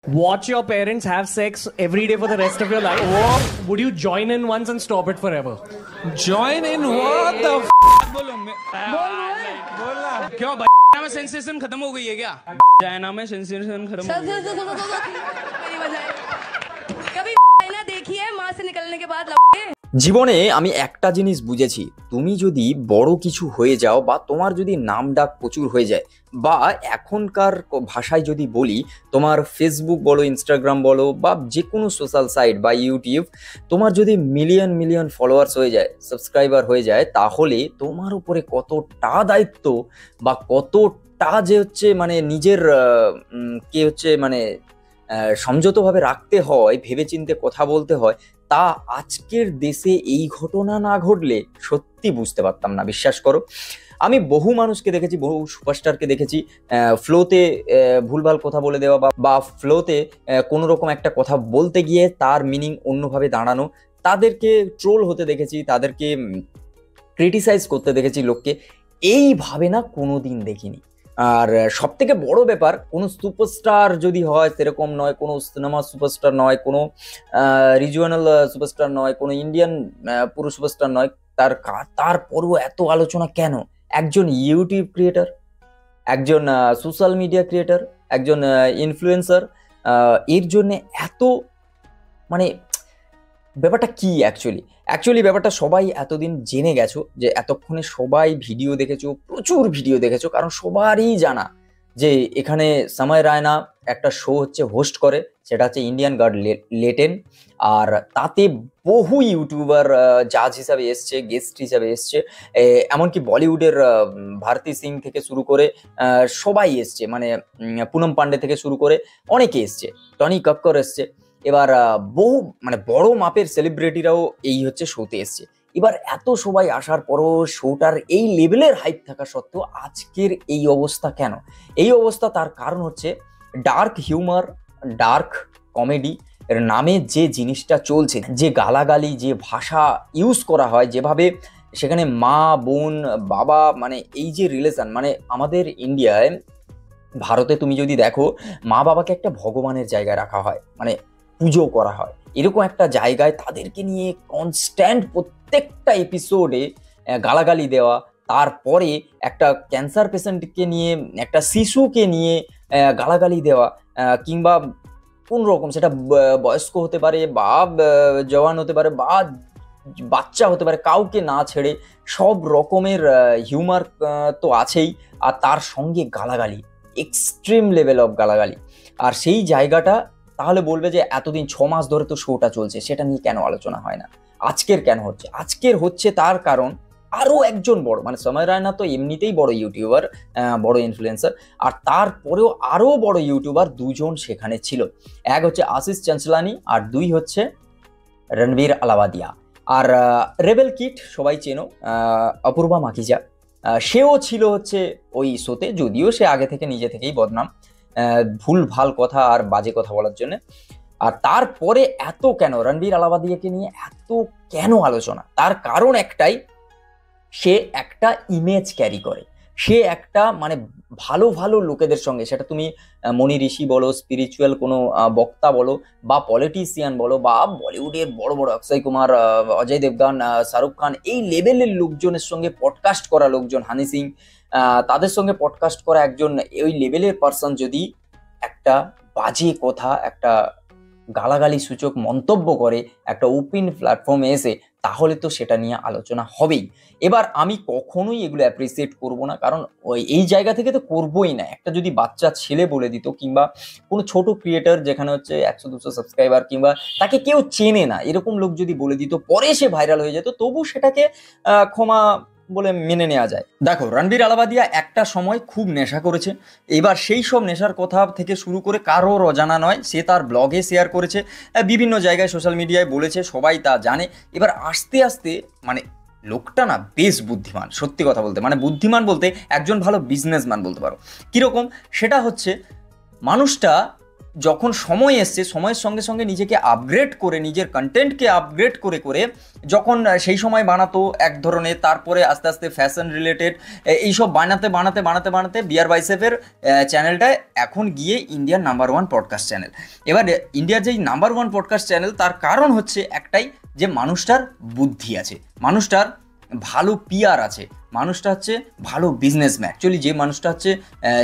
Watch your parents have sex every day for the rest of your life, or would you join in once and stop it forever? Join in what the बोलो बोलना क्यों में sensation खत्म हो गई है क्या? China में सेंसेशन खत्म हो गई कभी ना देखी है माँ से निकलने के बाद জীবনে আমি একটা জিনিস বুঝেছি, তুমি যদি বড় কিছু হয়ে যাও বা তোমার যদি নাম ডাক প্রচুর হয়ে যায়, বা এখনকার ভাষায় যদি বলি তোমার ফেসবুক বলো, ইনস্টাগ্রাম বলো বা যে কোনো সোশ্যাল সাইট বা ইউটিউব, তোমার যদি মিলিয়ন মিলিয়ন ফলোয়ার্স হয়ে যায়, সাবস্ক্রাইবার হয়ে যায়, তাহলে তোমার উপরে কতটা দায়িত্ব বা কতটা যে হচ্ছে মানে নিজের কে হচ্ছে মানে সমঝোতভাবে রাখতে হয়, ভেবেচিন্তে কথা বলতে হয়, তা আজকের দেশে এই ঘটনা না ঘটলে সত্যি বুঝতে পারতাম না, বিশ্বাস করো। আমি বহু মানুষকে দেখেছি, বহু সুপারস্টারকে দেখেছি ফ্লোতে ভুলভাল কথা বলে দেওয়া বা ফ্লোতে কোনো রকম একটা কথা বলতে গিয়ে তার মিনিং অন্যভাবে দাঁড়ানো, তাদেরকে ট্রোল হতে দেখেছি, তাদেরকে ক্রিটিসাইজ করতে দেখেছি লোককে। এইভাবে না কোনোদিন দেখিনি। আর সব থেকে বড় ব্যাপার, কোনো সুপারস্টার যদি হয় সেরকম নয়, কোনো সিনেমা সুপারস্টার নয়, কোনো রিজিওনাল সুপারস্টার নয়, কোনো ইন্ডিয়ান পুরো সুপারস্টার নয়, তারপরও এত আলোচনা কেন? একজন ইউটিউব ক্রিয়েটার, একজন সোশ্যাল মিডিয়া ক্রিয়েটার, একজন ইনফ্লুয়েন্সার, এর জন্য এত মানে ব্যাপারটা কি? অ্যাকচুয়ালি ব্যাপারটা সবাই এতদিন জেনে গেছো, যে এতক্ষণে সবাই ভিডিও দেখেছো, প্রচুর ভিডিও দেখেছো, কারণ সবারই জানা যে এখানে সময় রায়না একটা শো হচ্ছে, হোস্ট করে, সেটা হচ্ছে ইন্ডিয়ান গড লেটেন। আর তাতে বহু ইউটিউবার জাজ হিসাবে এসছে, গেস্ট হিসাবে এসছে, এমনকি বলিউডের ভারতী সিং থেকে শুরু করে সবাই এসছে, মানে পুনম পান্ডে থেকে শুরু করে অনেকে এসছে, টনি কক্কর এসছে। এবার বহু মানে বড় মাপের সেলিব্রিটিরাও এই হচ্ছে শোতে এসছে। এবার এত সবাই আসার পরও শোটার এই লেভেলের হাইপ থাকা সত্ত্বেও আজকের এই অবস্থা কেন? এই অবস্থা তার কারণ হচ্ছে ডার্ক হিউমার, ডার্ক কমেডি এর নামে যে জিনিসটা চলছে, যে গালাগালি, যে ভাষা ইউজ করা হয়, যেভাবে সেখানে মা বোন বাবা, মানে এই যে রিলেশন, মানে আমাদের ইন্ডিয়ায়, ভারতে তুমি যদি দেখো, মা বাবাকে একটা ভগবানের জায়গায় রাখা হয়, মানে পুজো করা হয়, এরকম একটা জায়গায় তাদেরকে নিয়ে কনস্ট্যান্ট প্রত্যেকটা এপিসোডে গালাগালি দেওয়া, তারপরে একটা ক্যান্সার পেশেন্টকে নিয়ে, একটা শিশুকে নিয়ে গালাগালি দেওয়া, কিংবা কোন রকম সেটা বয়স্ক হতে পারে বা জওয়ান হতে পারে বা বাচ্চা হতে পারে, কাউকে না ছেড়ে সব রকমের হিউমার তো আছেই, আর তার সঙ্গে গালাগালি, এক্সট্রিম লেভেল অফ গালাগালি। আর সেই জায়গাটা তাহলে বলবে যে এতদিন 6 মাস ধরে তো শোটা চলছে, সেটা নিয়ে কেন আলোচনা হয় না? আজকের কেন হচ্ছে? আজকের হচ্ছে তার কারণ আরও একজন বড়, মানে সময় রায়না তো এমনিতেই বড় ইউটিউবার, বড় ইনফ্লুয়েন্সার, আর তারপরেও আরও বড় ইউটিউবার দুজন সেখানে ছিল। এক হচ্ছে আশিস চঞ্চলানি, আর দুই হচ্ছে রণবীর আলাওয়াদিয়া। আর রেবেল কিট সবাই চেনো, অপূর্বা মাখিজা, সেও ছিল হচ্ছে ওই শোতে, যদিও সে আগে থেকে নিজে থেকেই বদনাম, ভুল ভাল কথা আর বাজে কথা বলার জন্য। আর তারপরে এত কেন রণবীর আলাওয়াদিয়াকে নিয়ে এত কেন আলোচনা? তার কারণ একটাই, সে একটা ইমেজ ক্যারি করে, সে একটা মানে ভালো ভালো লোকেদের সঙ্গে, সেটা তুমি মনি ঋষি বলো, স্পিরিচুয়াল কোনো বক্তা বলো, বা পলিটিশিয়ান বলো, বা বলিউডের বড় বড় অক্ষয় কুমার, অজয় দেবগান, শাহরুখ খান, এই লেভেলের লোকজনের সঙ্গে পডকাস্ট করা লোকজন, হানি সিং, তাদের সঙ্গে পডকাস্ট করা একজন ওই লেভেলের পার্সন যদি একটা বাজে কথা, একটা গালাগালি সূচক মন্তব্য করে একটা ওপেন প্ল্যাটফর্মে এসে, তাহলে তো সেটা নিয়ে আলোচনা হবেই। এবার আমি কখনোই এগুলো অ্যাপ্রিসিয়েট করব না, কারণ এই জায়গা থেকে তো করবোই না। একটা যদি বাচ্চা ছেলে বলে দিত, কিংবা কোনো ছোট ক্রিয়েটার যেখানে হচ্ছে 100-200 সাবস্ক্রাইবার, কিংবা তাকে কেউ চেনে না, এরকম লোক যদি বলে দিত, পরে সে ভাইরাল হয়ে যেত, তবু সেটাকে ক্ষমা বলে মেনে নেওয়া যায়। দেখো, রণবীর আলাওয়াদিয়া একটা সময় খুব নেশা করেছে, এবার সেই সব নেশার কথা থেকে শুরু করে কারোর অজানা নয়, সে তার ব্লগে শেয়ার করেছে, বিভিন্ন জায়গায় সোশ্যাল মিডিয়ায় বলেছে, সবাই তা জানে। এবার আস্তে আস্তে মানে লোকটা না বেশ বুদ্ধিমান, সত্যি কথা বলতে, মানে বুদ্ধিমান বলতে একজন ভালো বিজনেসম্যান বলতে পারো। কীরকম? সেটা হচ্ছে মানুষটা যখন সময় এসছে, সময়ের সঙ্গে সঙ্গে নিজেকে আপগ্রেড করে, নিজের কন্টেন্টকে আপগ্রেড করে করে যখন সেই সময় বানাতো এক ধরনের, তারপরে আস্তে আস্তে ফ্যাশন রিলেটেড এইসব বানাতে বানাতে বানাতে বানাতে বিয়ার বাইসেফের চ্যানেলটায় এখন গিয়ে ইন্ডিয়ার নাম্বার 1 পডকাস্ট চ্যানেল। এবার ইন্ডিয়ার যেই নাম্বার 1 পডকাস্ট চ্যানেল, তার কারণ হচ্ছে একটাই, যে মানুষটার বুদ্ধি আছে, মানুষটার ভালো পিআর আছে, মানুষটা হচ্ছে ভালো বিজনেসম্যান। অ্যাকচুয়ালি যে মানুষটা হচ্ছে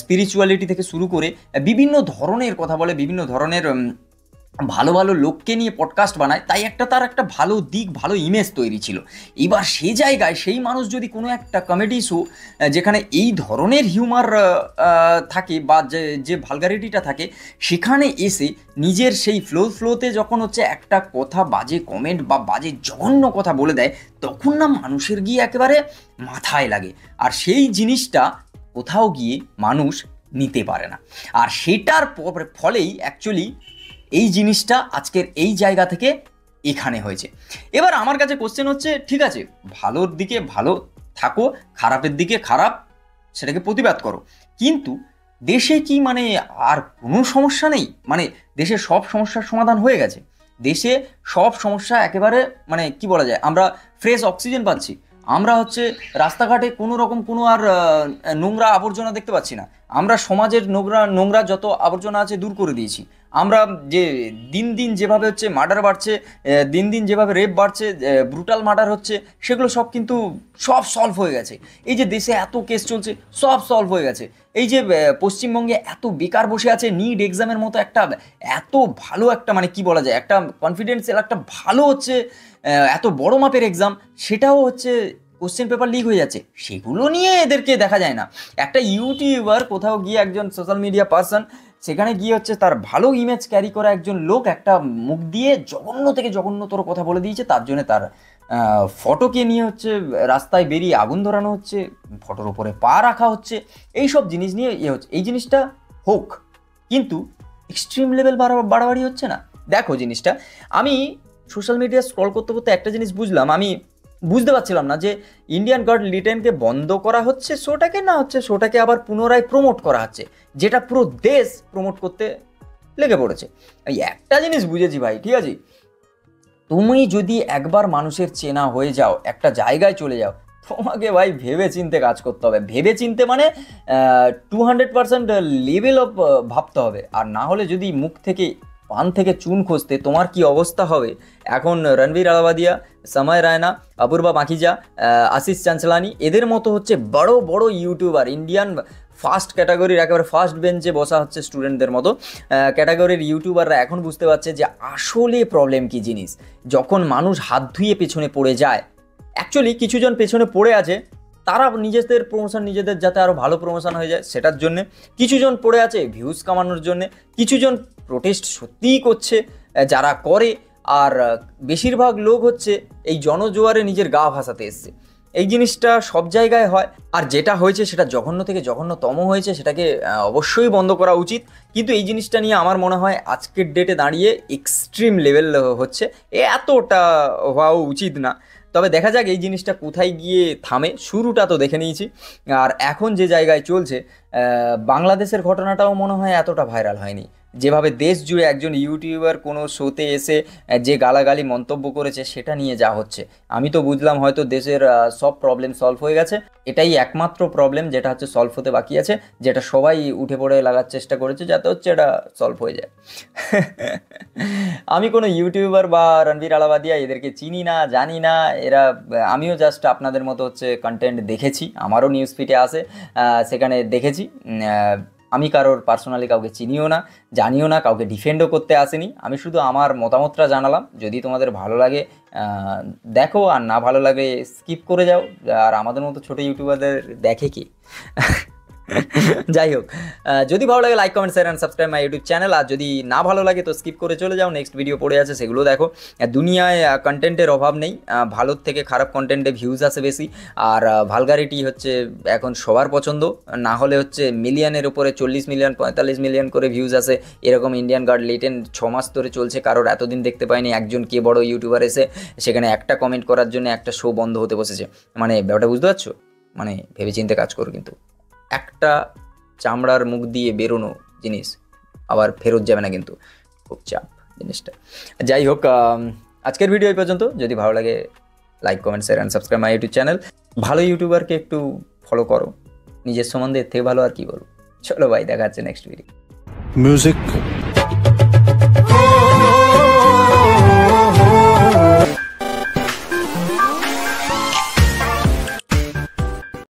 স্পিরিচুয়ালিটি থেকে শুরু করে বিভিন্ন ধরনের কথা বলে, বিভিন্ন ধরনের ভালো ভালো লোককে নিয়ে পডকাস্ট বানায়, তাই তার একটা ভালো দিক, ভালো ইমেজ তৈরি ছিল। এবার সেই জায়গায় সেই মানুষ যদি কোনো একটা কমেডি শো যেখানে এই ধরনের হিউমার থাকে বা যে ভালগারিটিটা থাকে, সেখানে এসে নিজের সেই ফ্লোতে যখন হচ্ছে একটা কথা বাজে কমেন্ট বা বাজে জঘন্য কথা বলে দেয়, তখন না মানুষের গিয়ে একেবারে মাথায় লাগে, আর সেই জিনিসটা কোথাও গিয়ে মানুষ নিতে পারে না। আর সেটার ফলেই অ্যাকচুয়ালি এই জিনিসটা আজকের এই জায়গা থেকে এখানে হয়েছে। এবার আমার কাছে কোশ্চেন হচ্ছে, ঠিক আছে, ভালোর দিকে ভালো থাকো, খারাপের দিকে খারাপ, সেটাকে প্রতিবাদ করো, কিন্তু দেশে কি মানে আর কোনো সমস্যা নেই? মানে দেশে সব সমস্যার সমাধান হয়ে গেছে? দেশে সব সমস্যা একেবারে মানে কি বলা যায়, আমরা ফ্রেশ অক্সিজেন পাচ্ছি, আমরা হচ্ছে রাস্তাঘাটে কোনো রকম কোনো আর নোংরা আবর্জনা দেখতে পাচ্ছি না, আমরা সমাজের নোংরা যত আবর্জনা আছে দূর করে দিয়েছি, আমরা যে দিন দিন যেভাবে হচ্ছে মার্ডার বাড়ছে, দিন দিন যেভাবে রেপ বাড়ছে, ব্রুটাল মার্ডার হচ্ছে, সেগুলো সব কিন্তু সব সলভ হয়ে গেছে। এই যে দেশে এত কেস চলছে, সব সলভ হয়ে গেছে। এই যে পশ্চিমবঙ্গে এত বেকার বসে আছে, নিট এক্সামের মতো একটা এত ভালো একটা মানে কি বলা যায়, একটা কনফিডেন্সিয়াল একটা ভালো হচ্ছে এত বড় মাপের এক্সাম, সেটাও হচ্ছে কোশ্চেন পেপার লিক হয়ে যাচ্ছে, সেগুলো নিয়ে এদেরকে দেখা যায় না। একটা ইউটিউবার কোথাও গিয়ে, একজন সোশ্যাল মিডিয়া পার্সন, সেখানে গিয়ে হচ্ছে তার ভালো ইমেজ ক্যারি করা একজন লোক একটা মুখ দিয়ে জঘন্য থেকে জঘন্যতর কথা বলে দিয়েছে, তার জন্য তার ফটোকে নিয়ে হচ্ছে রাস্তায় বেরিয়ে আগুন ধরানো হচ্ছে, ফটোর উপরে পা রাখা হচ্ছে, এই সব জিনিস নিয়ে হচ্ছে। এই জিনিসটা হোক, কিন্তু এক্সট্রিম লেভেল বাড়াবাড়ি হচ্ছে না। দেখো জিনিসটা, আমি সোশ্যাল মিডিয়া স্ক্রল করতে করতে একটা জিনিস বুঝলাম, আমি বুঝতে পারছিলাম না যে ইন্ডিয়ান গড লিটেনকে বন্ধ করা হচ্ছে শোটাকে, না হচ্ছে শোটাকে আবার পুনরায় প্রমোট করা হচ্ছে, যেটা পুরো দেশ প্রমোট করতে লেগে পড়েছে। এই একটা জিনিস বুঝেছি ভাই, ঠিক আছে, তুমি যদি একবার মানুষের চেনা হয়ে যাও, একটা জায়গায় চলে যাও, তোমাকে ভাই ভেবে চিনতে কাজ করতে হবে, ভেবে চিনতে মানে 200% লেভেল অফ ভাবতে হবে, আর না হলে যদি মুখ থেকে পান থেকে চুন খসতে তোমার কি অবস্থা হবে। এখন রণবীর আলাবাদিয়া, সময় রায়না, অপূর্বা মাখিজা, আশিস চাঞ্চলানি, এদের মতো হচ্ছে বড় বড় ইউটিউবার, ইন্ডিয়ান ফার্স্ট ক্যাটাগরির একেবারে ফার্স্ট বেঞ্চে বসা হচ্ছে স্টুডেন্টদের মতো ক্যাটাগরির ইউটিউবাররা এখন বুঝতে পারছে যে আসলে প্রবলেম কি জিনিস। যখন মানুষ হাত ধুয়ে পেছনে পড়ে যায়, অ্যাকচুয়ালি কিছুজন পেছনে পড়ে আছে, তারা নিজেদের প্রমোশন, নিজেদের যাতে আরও ভালো প্রমোশন হয়ে যায় সেটার জন্যে, কিছুজন পড়ে আছে ভিউজ কামানোর জন্যে, কিছুজন প্রোটেস্ট সত্যিই করছে যারা করে, আর বেশিরভাগ লোক হচ্ছে এই জনজোয়ারে নিজের গা ভাসাতে এসছে। এই জিনিসটা সব জায়গায় হয়, আর যেটা হয়েছে সেটা জঘন্য থেকে জঘন্যতম হয়েছে, সেটাকে অবশ্যই বন্ধ করা উচিত। কিন্তু এই জিনিসটা নিয়ে আমার মনে হয় আজকের ডেটে দাঁড়িয়ে এক্সট্রিম লেভেল হচ্ছে, এতটা হওয়া উচিত না। তবে দেখা যাক এই জিনিসটা কোথায় গিয়ে থামে, শুরুটা তো দেখে নিয়েছি, আর এখন যে জায়গায় চলছে, বাংলাদেশের ঘটনাটাও মনে হয় এতটা ভাইরাল হয়নি, যেভাবে দেশ জুড়ে একজন ইউটিউবার কোনো শোতে এসে যে গালাগালি মন্তব্য করেছে সেটা নিয়ে যা হচ্ছে, আমি তো বুঝলাম হয়তো দেশের সব প্রবলেম সলভ হয়ে গেছে, এটাই একমাত্র প্রবলেম যেটা হচ্ছে সলভ হতে বাকি আছে, যেটা সবাই উঠে পড়ে লাগার চেষ্টা করেছে যাতে হচ্ছে এটা সলভ হয়ে যায়। আমি কোনো ইউটিউবার বা রণবীর আলাবাদিয়া এদেরকে চিনি না, জানি না, এরা আমিও জাস্ট আপনাদের মতো হচ্ছে কন্টেন্ট দেখেছি, আমারও নিউজ ফিডে আসে, সেখানে দেখেছি। আমি কারোর পার্সোনালি কাউকে চিনিও না, জানিও না, কাউকে ডিফেন্ডও করতে আসেনি, আমি শুধু আমার মতামতটা জানালাম। যদি তোমাদের ভালো লাগে দেখো, আর না ভালো লাগে স্কিপ করে যাও, আর আমাদের মতো ছোটো ইউটিউবারদের দেখে কি। যাই হোক, যদি ভালো লাগে like comment share and subscribe my YouTube channel, আর যদি না ভালো লাগে তো স্কিপ করে চলে যাও, নেক্সট ভিডিও পড়ে আছে সেগুলো দেখো। দুনিয়ায় কন্টেন্টের অভাব নেই, ভালোর থেকে খারাপ কন্টেন্টে ভিউজ আসে বেশি, আর ভালগারিটি হচ্ছে এখন সবার পছন্দ, না হলে হচ্ছে মিলিয়নের উপরে 40 মিলিয়ন 45 মিলিয়ন করে ভিউজ আসে, এরকম ইন্ডিয়ান গড লিটেন 6 মাস ধরে চলছে, কারোর এতদিন দেখতে পাইনি একজন কে বড় ইউটিউবার এসে সেখানে একটা কমেন্ট করার জন্য একটা শো বন্ধ হতে বসেছে। মানে ব্যাপারটা বুঝতে পারছো, মানে ভেবে চিন্তে কাজ করো, কিন্তু একটা চামড়ার মুখ দিয়ে বেরোনো জিনিস আবার ফেরত যাবে না, কিন্তু খুব চাপ জিনিসটা। যাই হোক, আজকের ভিডিও এই পর্যন্ত। যদি ভালো লাগে like, comment, share and subscribe my YouTube channel. ভালো ইউটিউবারকে একটু ফলো করো, নিজের সম্বন্ধে এর থেকে ভালো আর কি বলবো। চলো ভাই, দেখা হচ্ছে নেক্সট ভিডিও। Music